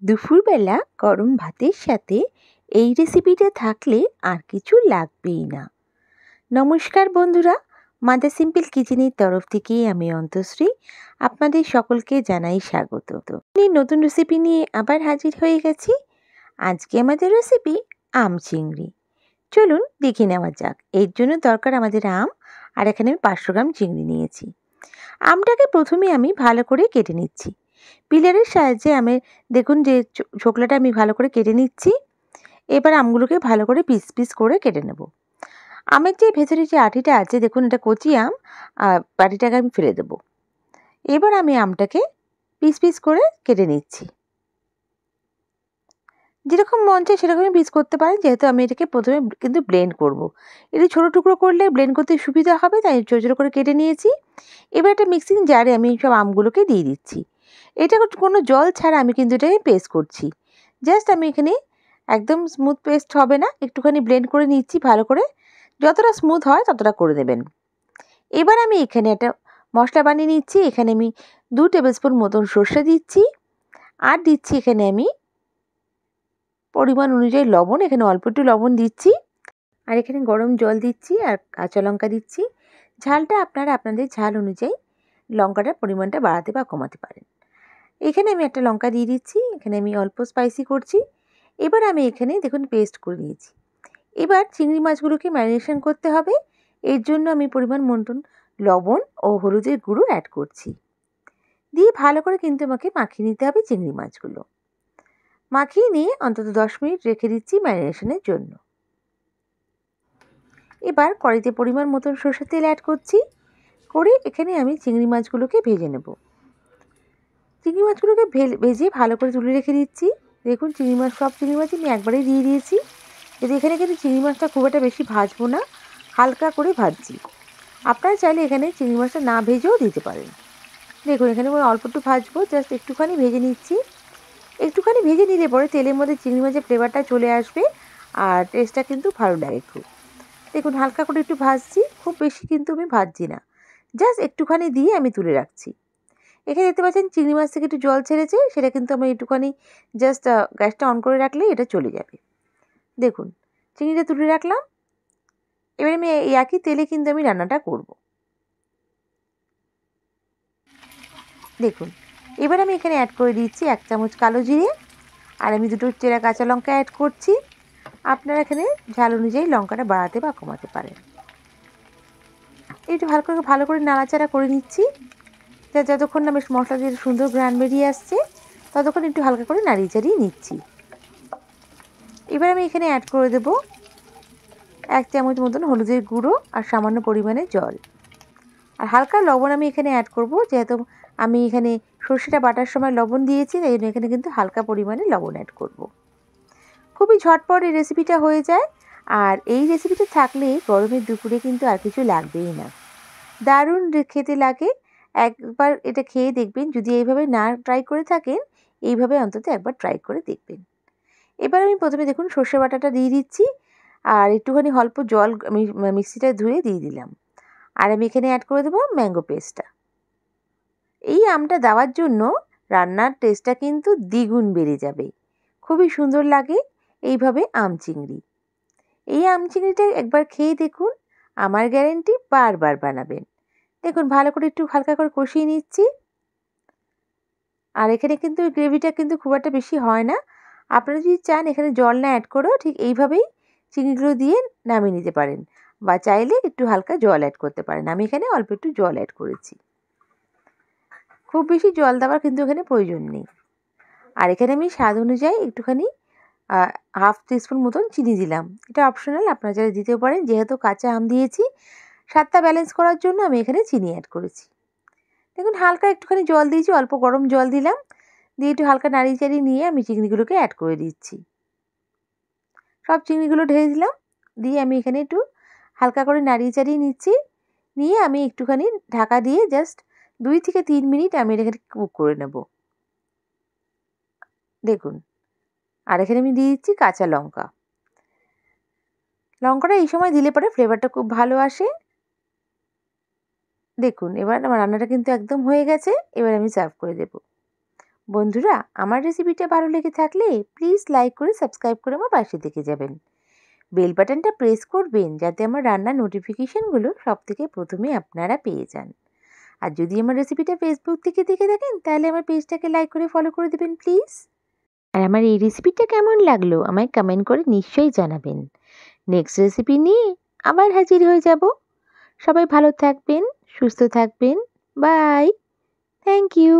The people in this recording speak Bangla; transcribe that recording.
দুপুরবেলা গরম ভাতের সাথে এই রেসিপিটা থাকলে আর কিছু লাগবেই না। নমস্কার বন্ধুরা, মাদার সিম্পল কিচেনের তরফ থেকে আমি অন্তশ্রী আপনাদের সকলকে জানাই স্বাগত। নতুন রেসিপি নিয়ে আবার হাজির হয়ে গেছি। আজকে আমাদের রেসিপি আম চিংড়ি। চলুন দেখে নেওয়া যাক। এর জন্য দরকার আমাদের আম, আর এখানে আমি 500 গ্রাম চিংড়ি নিয়েছি। আমটাকে প্রথমে আমি ভালো করে কেটে নিচ্ছি। পিলারের সাহায্যে দেখুন যে ছোকলাটা আমি ভালো করে কেটে নিচ্ছি। এবার আমগুলোকে ভালো করে পিস পিস করে কেটে নেব। আমের যে ভেতরে যে আটিটা আছে, দেখুন এটা কচি আম, আটিটাকে আমি ফেলে দেবো। এবার আমি আমটাকে পিস পিস করে কেটে নিচ্ছি। যেরকম মন চায় সেরকমই পিস করতে পারেন, যেহেতু আমি এটাকে প্রথমে কিন্তু ব্লেন্ড করব। এটা ছোটো টুকরো করলে ব্লেন্ড করতে সুবিধা হবে, তাই ছোটো ছোটো করে কেটে নিয়েছি। এবার একটা মিক্সিং জারে আমি সব আমগুলোকে দিয়ে দিচ্ছি। এটা কোনো জল ছাড়া আমি কিন্তু এটাকে পেস্ট করছি। জাস্ট আমি এখানে একদম স্মুথ পেস্ট হবে না, একটুখানি ব্লেন্ড করে নিচ্ছি ভালো করে। যতটা স্মুথ হয় ততটা করে দেবেন। এবার আমি এখানে একটা মশলা বানিয়ে নিচ্ছি। এখানে আমি 2 টেবিল স্পুন মতন সর্ষে দিচ্ছি, আর দিচ্ছি এখানে আমি পরিমাণ অনুযায়ী লবণ। এখানে অল্প একটু লবণ দিচ্ছি, আর এখানে গরম জল দিচ্ছি, আর কাঁচা লঙ্কা দিচ্ছি। ঝালটা আপনারা আপনাদের ঝাল অনুযায়ী লঙ্কাটার পরিমাণটা বাড়াতে বা কমাতে পারেন। এখানে আমি একটা লঙ্কা দিয়ে দিচ্ছি। এখানে আমি অল্প স্পাইসি করছি। এবার আমি এখানে দেখুন পেস্ট করে নিয়েছি। এবার চিংড়ি মাছগুলোকে ম্যারিনেশন করতে হবে। এর জন্য আমি পরিমাণ মতন লবণ ও হলুদের গুঁড়ো অ্যাড করছি। দিয়ে ভালো করে কিন্তু আমাকে মাখিয়ে নিতে হবে চিংড়ি মাছগুলো। মাখিয়ে নিয়ে অন্তত 10 মিনিট রেখে দিচ্ছি ম্যারিনেশনের জন্য। এবার কড়াইতে পরিমাণ মতন সরষের তেল অ্যাড করছি। করে এখানে আমি চিংড়ি মাছগুলোকে ভেজে নেব। চিংড়ি মাছগুলোকে ভেজে ভালো করে তুলে রেখে দিচ্ছি। দেখুন সব চিংড়ি মাছই আমি একবারেই দিয়ে দিয়েছি। যদি এখানে কিন্তু চিংড়ি মাছটা খুব একটা বেশি ভাজবো না, হালকা করে ভাজছি। আপনারা চাইলে এখানে চিংড়ি মাছটা না ভেজেও দিতে পারেন। দেখুন এখানে আমি অল্প একটু ভাজবো, জাস্ট একটুখানি ভেজে নিচ্ছি। একটুখানি ভেজে নিলে পরে তেলের মধ্যে চিংড়ি মাছের ফ্লেভারটা চলে আসবে, আর টেস্টটা কিন্তু ভালো লাগে খুব। দেখুন হালকা করে একটু ভাজছি, খুব বেশি কিন্তু আমি ভাজছি না, জাস্ট একটুখানি দিয়ে আমি তুলে রাখছি। এখানে দেখতে পাচ্ছেন চিংড়ি মাছ থেকে একটু জল ছেড়েছে, সেটা কিন্তু আমি একটুখানি জাস্ট গ্যাসটা অন করে রাখলে এটা চলে যাবে। দেখুন চিংড়িটা তুলে রাখলাম। এবার আমি এই একই তেলে কিন্তু আমি রান্নাটা করব। দেখুন এবার আমি এখানে অ্যাড করে দিচ্ছি 1 চামচ কালো জিরে, আর আমি 2টো চেরা কাঁচা লঙ্কা অ্যাড করছি। আপনারা এখানে ঝাল অনুযায়ী লঙ্কাটা বাড়াতে বা কমাতে পারেন। একটু ভালো করে নাড়াচাড়া করে নিচ্ছি, যতক্ষণ না বেশ মশলা দিয়ে সুন্দর ঘ্রাণ বেরিয়ে আসছে, ততক্ষণ একটু হালকা করে নাড়িয়ে চাড়িয়ে নিচ্ছি। এবার আমি এখানে অ্যাড করে দেব 1 চামচ মতন হলুদের গুঁড়ো আর সামান্য পরিমাণে জল, আর হালকা লবণ আমি এখানে অ্যাড করব। যেহেতু আমি এখানে সর্ষেটা বাটার সময় লবণ দিয়েছি, তাই জন্য এখানে কিন্তু হালকা পরিমাণে লবণ অ্যাড করব। খুবই ঝটপট এই রেসিপিটা হয়ে যায়, আর এই রেসিপিটা থাকলে গরমের দুপুরে কিন্তু আর কিছু লাগবেই না। দারুণ খেতে লাগে। একবার এটা খেয়ে দেখবেন, যদি এইভাবে না ট্রাই করে থাকেন, এইভাবে অন্তত একবার ট্রাই করে দেখবেন। এবার আমি প্রথমে দেখুন সর্ষে বাটাটা দিয়ে দিচ্ছি, আর একটুখানি অল্প জল আমি মিক্সিটা ধুয়ে দিয়ে দিলাম। আর আমি এখানে অ্যাড করে দেবো ম্যাঙ্গো পেস্টটা। এই আমটা দেওয়ার জন্য রান্নার টেস্টটা কিন্তু দ্বিগুণ বেড়ে যাবে। খুবই সুন্দর লাগে এইভাবে আম চিংড়ি। এই আম চিংড়িটা একবার খেয়ে দেখুন, আমার গ্যারেন্টি বারবার বানাবেন। দেখুন ভালো করে একটু হালকা করে কষিয়ে নিচ্ছি। আর এখানে কিন্তু গ্রেভিটা কিন্তু খুব একটা বেশি হয় না। আপনারা যদি চান এখানে জল না অ্যাড করেও ঠিক এইভাবেই চিংড়িগুলো দিয়ে নামিয়ে নিতে পারেন, বা চাইলে একটু হালকা জল অ্যাড করতে পারেন। আমি এখানে অল্প একটু জল অ্যাড করেছি। খুব বেশি জল দেওয়ার কিন্তু এখানে প্রয়োজন নেই। আর এখানে আমি স্বাদ অনুযায়ী একটুখানি 1/2 টিস্পুন মতন চিনি দিলাম। এটা অপশনাল, আপনারা চাইলে দিতেও পারেন। যেহেতু কাঁচা আম দিয়েছি, স্বাদটা ব্যালেন্স করার জন্য আমি এখানে চিনি অ্যাড করেছি। দেখুন হালকা একটুখানি জল দিয়েছি, অল্প গরম জল দিলাম, দিয়ে একটু হালকা নাড়িয়ে চাড়িয়ে নিয়ে আমি চিংড়িগুলোকে অ্যাড করে দিচ্ছি। সব চিংড়িগুলো ঢেলে দিলাম, দিয়ে আমি এখানে একটু হালকা করে নাড়িয়ে চাড়িয়ে নিচ্ছি। নিয়ে আমি একটুখানি ঢাকা দিয়ে জাস্ট 2 থেকে 3 মিনিট আমি এখানে কুক করে নেব। দেখুন, আর এখানে আমি দিয়ে দিচ্ছি কাঁচা লঙ্কা। লঙ্কাটা এই সময় দিলে পরে ফ্লেভারটা খুব ভালো আসে। দেখুন এবার আমার রান্নাটা কিন্তু একদম হয়ে গেছে। এবার আমি সার্ভ করে দেব। বন্ধুরা, আমার রেসিপিটা ভালো লেগে থাকলে প্লিজ লাইক করে সাবস্ক্রাইব করে আমার পাশে থেকে যাবেন। বেল বাটনটা প্রেস করবেন যাতে আমার রান্নার নোটিফিকেশনগুলো সবথেকে প্রথমে আপনারা পেয়ে যান। আর যদি আমার রেসিপিটা ফেসবুক থেকে দেখে থাকেন তাহলে আমার পেজটাকে লাইক করে ফলো করে দেবেন প্লিজ। আর আমার এই রেসিপিটা কেমন লাগলো আমায় কমেন্ট করে নিশ্চয়ই জানাবেন। নেক্সট রেসিপি নিয়ে আবার হাজির হয়ে যাব। সবাই ভালো থাকবেন, সুস্থ থাকবেন। বাই। Thank you.